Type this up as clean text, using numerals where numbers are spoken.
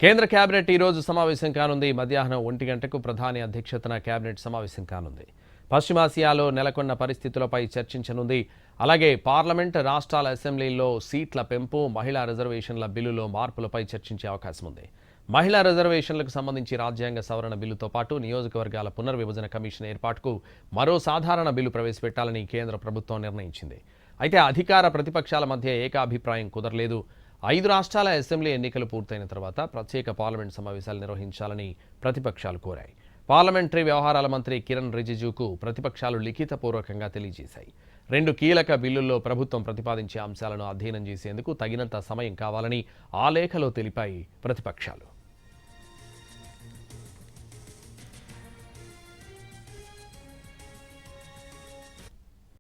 కేంద్ర కేబినెట్ ఈ రోజు సమావేశం కానుంది. మధ్యాహ్నం 1 గంటకు ప్రధాని అధ్యక్షతన కేబినెట్ సమావేశం కానుంది. పశ్చిమాసియాలో నెలకొన్న పరిస్థితులపై చర్చించనుంది. అలాగే పార్లమెంట్, రాష్ట్రాల అసెంబ్లీల్లో సీట్ల పెంపు, మహిళా రిజర్వేషన్ల బిల్లులో మార్పులపై చర్చించే అవకాశం ఉంది. మహిళా రిజర్వేషన్లకు సంబంధించి రాజ్యాంగ సవరణ బిల్లుతో పాటు నియోజకవర్గాల పునర్విభజన కమిషన్ ఏర్పాటుకు మరో సాధారణ బిల్లు ప్రవేశపెట్టాలని కేంద్ర ప్రభుత్వం నిర్ణయించింది. అయితే అధికార ప్రతిపక్షాల మధ్య ఏకాభిప్రాయం కుదరలేదు. 5 రాష్ట్రాల అసెంబ్లీ ఎన్నికలు పూర్తయిన తర్వాత ప్రత్యేక పార్లమెంట్ సమావేశాలు నిర్వహించాలని ప్రతిపక్షాలు కోరాయి. పార్లమెంటరీ వ్యవహారాల మంత్రి కిరణ్ రిజిజుకు ప్రతిపక్షాలు లిఖితపూర్వకంగా తెలియజేశాయి. 2 కీలక బిల్లుల్లో ప్రభుత్వం ప్రతిపాదించే అంశాలను అధ్యయనం చేసేందుకు తగినంత సమయం కావాలని ఆ లేఖలో తెలిపాయి ప్రతిపక్షాలు.